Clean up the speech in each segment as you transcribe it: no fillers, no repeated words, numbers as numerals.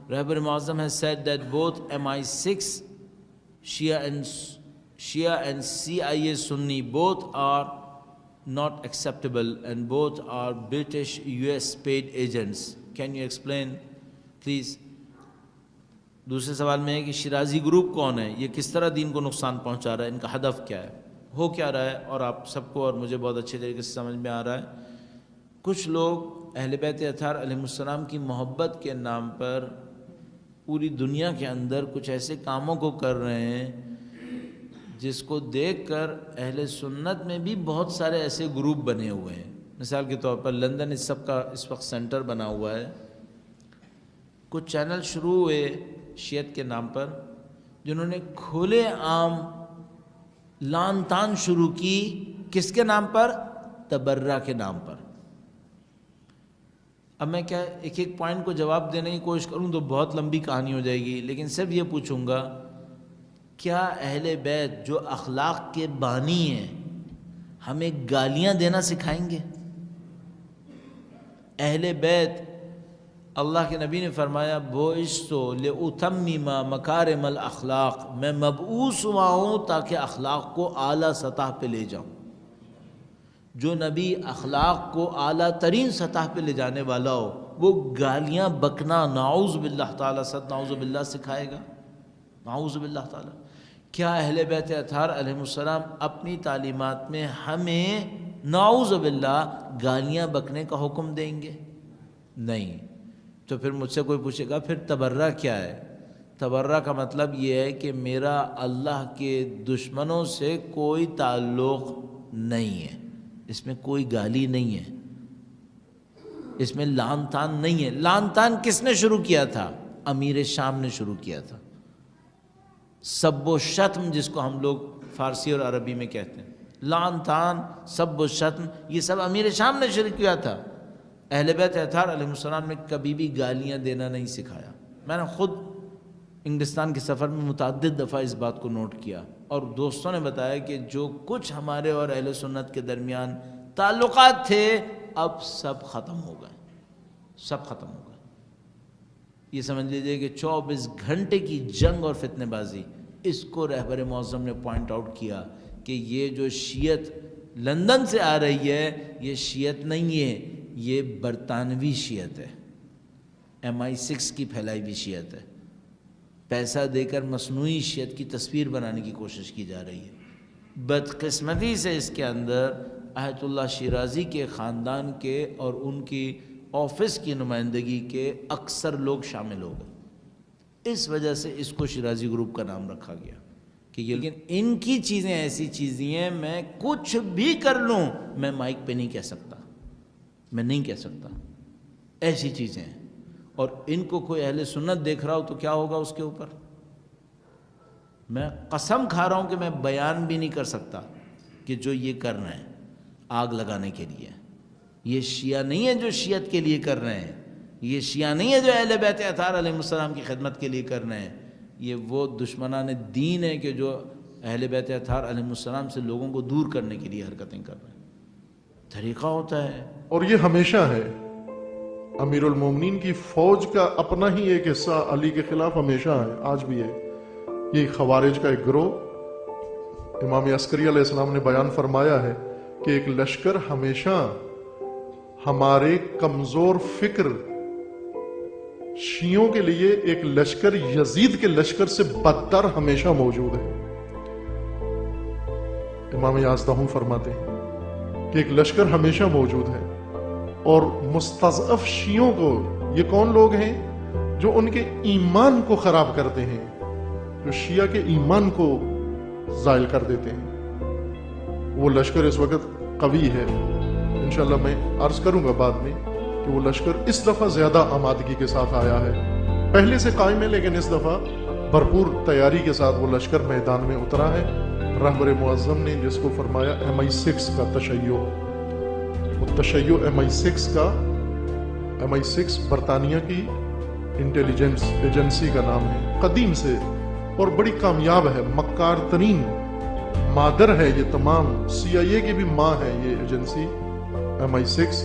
Rabbi Muazzam has said that both MI6, Shia and CIA Sunni, both are not acceptable and both are British US paid agents. Can you explain, please? دوسرے سوال میں ہے کہ Shirazi group کون ہے, یہ کس طرح دین کو نقصان پہنچا رہا ہے, ان کا ہدف کیا ہے, ہو کیا رہا ہے, اور آپ سب کو اور مجھے بہت اچھے طریقے سے سمجھ میں آ رہا ہے. کچھ لوگ اہل بیت اطہار علیہ السلام کی محبت کے نام پر پوری دنیا کے اندر کچھ ایسے کاموں کو کر رہے ہیں جس کو دیکھ کر اہل سنت میں بھی بہت سارے ایسے گروپ بنے ہوئے ہیں. مثال کے طور پر لندن اس سب کا اس وقت سینٹر بنا ہوا ہے. کچھ چینل شروع ہوئے شیعت کے نام پر جنہوں نے کھلے عام لان تان شروع کی. کس کے نام پر؟ تبرہ کے نام پر. اب میں کیا ایک ایک پوائنٹ کو جواب دینے کی کوشش کروں تو بہت لمبی کہانی ہو جائے گی, لیکن صرف یہ پوچھوں گا, کیا اہل بیت جو اخلاق کے بانی ہیں ہمیں گالیاں دینا سکھائیں گے؟ اہل بیت, اللہ کے نبی نے فرمایا بعثت لأتمم مکارم الاخلاق, میں مبعوث ہوا ہوں تاکہ اخلاق کو اعلیٰ سطح پہ لے جاؤں. جو نبی اخلاق کو اعلیٰ ترین سطح پہ لے جانے والا ہو وہ گالیاں بکنا نعوذ باللہ تعالیٰ صد نعوذ باللہ سکھائے گا؟ نعوذ باللہ تعالیٰ. کیا اہل بیت اطہار علیہ السلام اپنی تعلیمات میں ہمیں نعوذ باللہ گالیاں بکنے کا حکم دیں گے؟ نہیں. تو پھر مجھ سے کوئی پوچھے گا پھر تبرہ کیا ہے؟ تبرہ کا مطلب یہ ہے کہ میرا اللہ کے دشمنوں سے کوئی تعلق نہیں ہے, اس میں کوئی گالی نہیں ہے, اس میں لعن طعن نہیں ہے. لعن طعن کس نے شروع کیا تھا؟ امیر شام نے شروع کیا تھا. سب و شتم جس کو ہم لوگ فارسی اور عربی میں کہتے ہیں, لعن طعن سب و شتم, یہ سب امیر شام نے شروع کیا تھا. اہل بیت اطہار علیہ السلام نے کبھی بھی گالیاں دینا نہیں سکھایا. میں نے خود انگلستان کے سفر میں متعدد دفعہ اس بات کو نوٹ کیا, اور دوستوں نے بتایا کہ جو کچھ ہمارے اور اہل سنت کے درمیان تعلقات تھے اب سب ختم ہو گئے, سب ختم ہو گئے. یہ سمجھ لیجئے کہ 24 گھنٹے کی جنگ اور فتنہ بازی, اس کو رہبر معظم نے پوائنٹ آؤٹ کیا کہ یہ جو شیعت لندن سے آ رہی ہے یہ شیعت نہیں ہے, یہ برطانوی شیعت ہے, MI6 کی پھیلائی ہوئی شیعت ہے. پیسہ دے کر مصنوعی شیعت کی تصویر بنانے کی کوشش کی جا رہی ہے. بدقسمتی سے اس کے اندر آیت اللہ شیرازی کے خاندان کے اور ان کی آفس کی نمائندگی کے اکثر لوگ شامل ہو گئے. اس وجہ سے اس کو شیرازی گروپ کا نام رکھا گیا کہ لیکن ان کی چیزیں ایسی چیزیں ہیں میں کچھ بھی کر لوں میں مائک پہ نہیں کہہ سکتا, میں نہیں کہہ سکتا, ایسی چیزیں ہیں. اور ان کو کوئی اہل سنت دیکھ رہا ہو تو کیا ہوگا اس کے اوپر؟ میں قسم کھا رہا ہوں کہ میں بیان بھی نہیں کر سکتا کہ جو یہ کر رہے ہیں آگ لگانے کے لیے, یہ شیعہ نہیں ہے جو شیعت کے لیے کر رہے ہیں, یہ شیعہ نہیں ہے جو اہل بیت اطہار علیہ السلام کی خدمت کے لیے کر رہے ہیں, یہ وہ دشمنان دین ہے کہ جو اہل بیت اطہار علیہ السلام سے لوگوں کو دور کرنے کے لیے حرکتیں کر رہے ہیں. طریقہ ہوتا ہے, اور یہ ہمیشہ ہے. امیر المومنین کی فوج کا اپنا ہی ایک حصہ علی کے خلاف ہمیشہ ہے, آج بھی ہے. یہ خوارج کا ایک گروہ, امام عسکری علیہ السلام نے بیان فرمایا ہے کہ ایک لشکر ہمیشہ ہمارے کمزور فکر شیعوں کے لیے ایک لشکر یزید کے لشکر سے بدتر ہمیشہ موجود ہے. امام یازدہم فرماتے ہیں کہ ایک لشکر ہمیشہ موجود ہے, اور مستضعف شیعوں کو, یہ کون لوگ ہیں جو ان کے ایمان کو خراب کرتے ہیں, جو شیعہ کے ایمان کو زائل کر دیتے ہیں, وہ لشکر اس وقت قوی ہے. انشاءاللہ میں عرض کروں گا بعد میں کہ وہ لشکر اس دفعہ زیادہ آمادگی کے ساتھ آیا ہے, پہلے سے قائم ہے, لیکن اس دفعہ بھرپور تیاری کے ساتھ وہ لشکر میدان میں اترا ہے. رہبر معظم نے جس کو فرمایا MI6 کا تشیع, وہ تشیع MI6 کا, MI6 برطانیہ کی انٹیلیجنس ایجنسی کا نام ہے, قدیم سے, اور بڑی کامیاب ہے, مکار ترین مادر ہے یہ تمام, CIA کی بھی ماں ہے یہ ایجنسی MI6.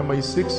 MI6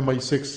MI6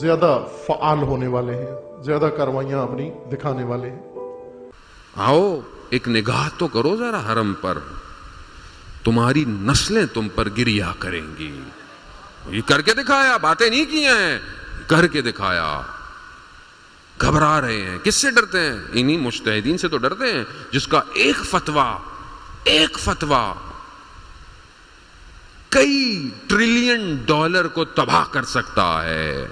زیادہ فعال ہونے والے ہیں, زیادہ کاروائیاں اپنی دکھانے والے ہیں. آؤ ایک نگاہ تو کرو ذرا حرم پر, تمہاری نسلیں تم پر گریا کریں گی. یہ کر کے دکھایا, باتیں نہیں کی ہیں, کر کے دکھایا. گھبرا رہے ہیں, کس سے ڈرتے ہیں؟ انہی مجتہدین سے تو ڈرتے ہیں جس کا ایک فتویٰ کئی ٹریلین ڈالر کو تباہ کر سکتا ہے.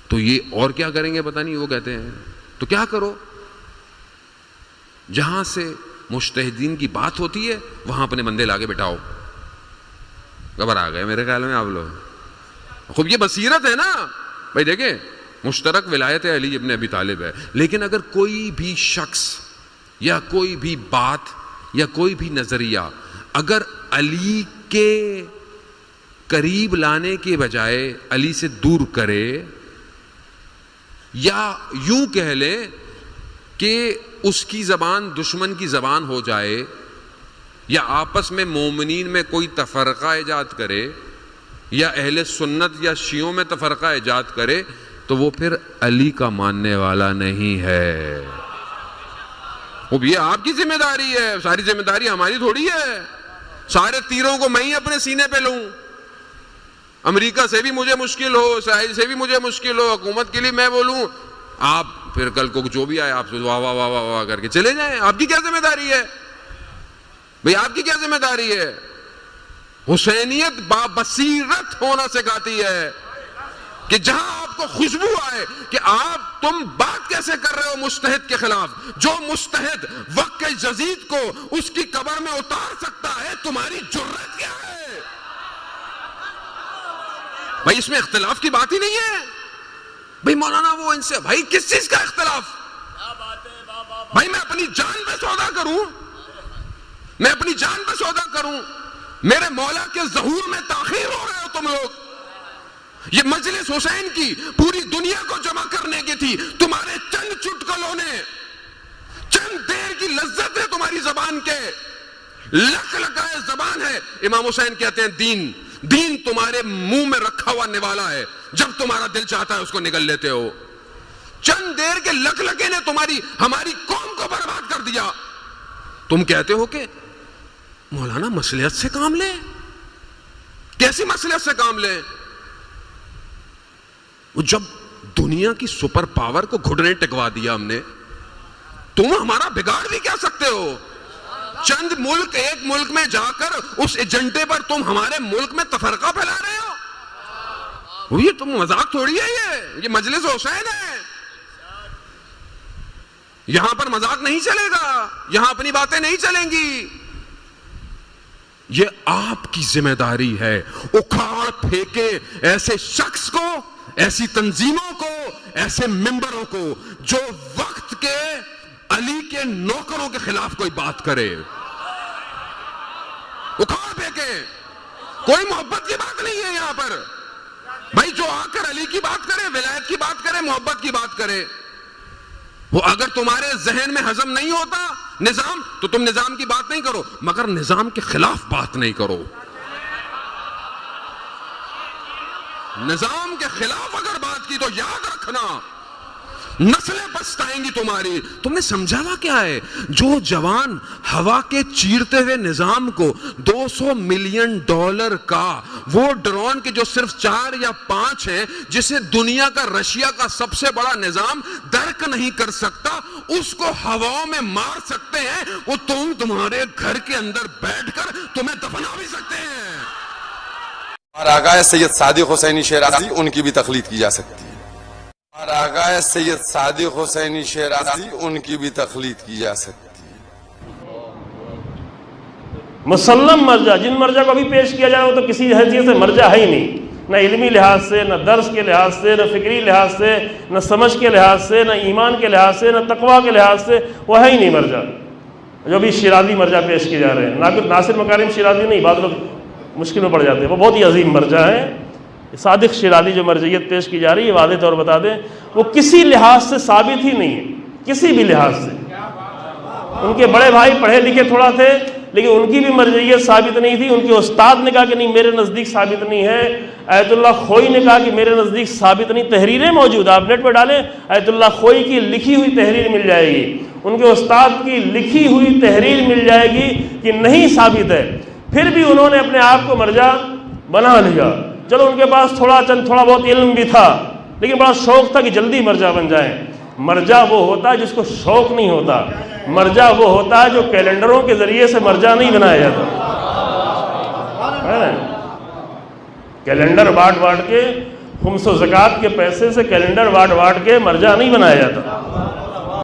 تو یہ اور کیا کریں گے پتہ نہیں. وہ کہتے ہیں تو کیا کرو, جہاں سے مجتہدین کی بات ہوتی ہے وہاں اپنے بندے لا کے بٹھاؤ. گھبرا گئے میرے خیال میں آپ لوگ. خوب یہ بصیرت ہے نا بھائی. دیکھیں مشترک ولایت علی ابن ابی طالب ہے, لیکن اگر کوئی بھی شخص یا کوئی بھی بات یا کوئی بھی نظریہ اگر علی کے قریب لانے کے بجائے علی سے دور کرے, یا یوں کہہ لیں کہ اس کی زبان دشمن کی زبان ہو جائے, یا آپس میں مومنین میں کوئی تفرقہ ایجاد کرے, یا اہل سنت یا شیعوں میں تفرقہ ایجاد کرے, تو وہ پھر علی کا ماننے والا نہیں ہے. وہ یہ آپ کی ذمہ داری ہے, ساری ذمہ داری ہماری تھوڑی ہے. سارے تیروں کو میں ہی اپنے سینے پہ لوں. امریکہ سے بھی مجھے مشکل ہو, اسرائیل سے بھی مجھے مشکل ہو, حکومت کے لیے میں بولوں, آپ پھر کل کو جو بھی آئے آپ سے واہ واہ واہ واہ واہ کر کے چلے جائیں. آپ کی کیا ذمہ داری ہے بھئی, آپ کی کیا ذمہ داری ہے؟ حسینیت بابصیرت ہونا سکھاتی ہے کہ جہاں آپ کو خوشبو آئے کہ تم بات کیسے کر رہے ہو مجتہد کے خلاف. جو مجتہد وقت کے جزید کو اس کی قبر میں اتار سکتا ہے, تمہاری جرأت کیا ہے بھائی؟ اس میں اختلاف کی بات ہی نہیں ہے بھائی. مولانا وہ ان سے, بھائی کس چیز کا اختلاف؟ بھائی میں اپنی جان پہ سودا کروں, میں اپنی جان پہ سودا کروں. میرے مولا کے ظہور میں تاخیر ہو رہے ہو تم لوگ. یہ مجلس حسین کی پوری دنیا کو جمع کرنے کی تھی, تمہارے چند چٹکلوں نے, چند دیر کی لذت ہے تمہاری زبان کے, لک لکائے زبان ہے. امام حسین کہتے ہیں دین تمہارے منہ میں رکھا ہوا نوالا ہے, جب تمہارا دل چاہتا ہے اس کو نگل لیتے ہو. چند دیر کے لک لکے نے ہماری قوم کو برباد کر دیا. تم کہتے ہو کہ مولانا مصلحت سے کام لیں. کیسی مصلحت سے کام لیں؟ جب دنیا کی سپر پاور کو گھٹنے ٹکوا دیا ہم نے, تم ہمارا بگاڑ بھی کیا سکتے ہو؟ چند ملک, ایک ملک میں جا کر اس ایجنڈے پر تم ہمارے ملک میں تفرقہ پھیلا رہے ہو. یہ تم مذاق تھوڑی ہے, یہ مجلس حسین ہے. یہاں پر مذاق نہیں چلے گا, یہاں اپنی باتیں نہیں چلیں گی. یہ آپ کی ذمہ داری ہے, اکھاڑ پھینکے ایسے شخص کو, ایسی تنظیموں کو, ایسے ممبروں کو جو وقت کے علی کے نوکروں کے خلاف کوئی بات کرے. اکھاڑ پھینکے. کوئی محبت کی بات نہیں ہے یہاں پر بھائی. جو آ کر علی کی بات کرے, ولایت کی بات کرے, محبت کی بات کرے, وہ اگر تمہارے ذہن میں ہضم نہیں ہوتا نظام, تو تم نظام کی بات نہیں کرو, مگر نظام کے خلاف بات نہیں کرو. نظام کے خلاف اگر بات کی تو یاد رکھنا نسلیں پچھتائیں گی تمہاری. تم نے سمجھا ہوا کیا ہے؟ جو جوان ہوا کے چیرتے ہوئے نظام کو $200 ملین کا وہ ڈرون کے جو صرف 4 یا 5 ہیں, جسے دنیا کا رشیا کا سب سے بڑا نظام درک نہیں کر سکتا, اس کو ہواؤں میں مار سکتے ہیں, وہ تمہارے گھر کے اندر بیٹھ کر تمہیں دفنا بھی سکتے ہیں. اور آقا سید صادق حسینی شیرازی, ان کی بھی تقلید کی جا سکتی ہے. اور آقا سید صادق حسینی شیرازی, ان کی بھی تقلید کی جا سکتی ہے. مسلم مرجع, جن مرجع کو ابھی پیش کیا جائے وہ تو کسی حیثیت سے مرجع ہے ہی نہیں, نہ علمی لحاظ سے, نہ درس کے لحاظ سے, نہ فکری لحاظ سے, نہ سمجھ کے لحاظ سے, نہ ایمان کے لحاظ سے, نہ تقویٰ کے لحاظ سے, وہ ہے ہی نہیں مرجع. جو بھی شیرازی مرجع پیش کیے جا رہے ہیں, ناصر مکارم شیرازی نہیں, بعض لوگ مشکل میں پڑ جاتے ہیں, وہ بہت ہی عظیم مرجع ہے. صادق شیرازی جو مرجعیت پیش کی جا رہی ہے, واضح طور بتا دیں, وہ کسی لحاظ سے ثابت ہی نہیں ہے, کسی بھی لحاظ سے. ان کے بڑے بھائی پڑھے لکھے تھوڑا تھے, لیکن ان کی بھی مرجعیت ثابت نہیں تھی. ان کے استاد نے کہا کہ نہیں میرے نزدیک ثابت نہیں ہے. آیت اللہ خوئی نے کہا کہ میرے نزدیک ثابت نہیں. تحریریں موجود آپ نیٹ پہ ڈالیں, آیت اللہ خوئی کی لکھی ہوئی تحریر مل جائے گی, ان کے استاد کی لکھی ہوئی تحریر مل جائے گی کہ نہیں ثابت ہے. پھر بھی انہوں نے اپنے آپ کو مرجع بنا لیا. چلو ان کے پاس تھوڑا بہت علم بھی تھا, لیکن بڑا شوق تھا کہ جلدی مرجع بن جائیں. مرجع وہ ہوتا ہے جس کو شوق نہیں ہوتا. مرجع وہ ہوتا ہے جو کیلنڈروں کے ذریعے سے مرجع نہیں بنایا جاتا. کیلنڈر بانٹ کے خمس و زکوٰۃ کے پیسے سے کیلنڈر بانٹ کے مرجع نہیں بنایا جاتا.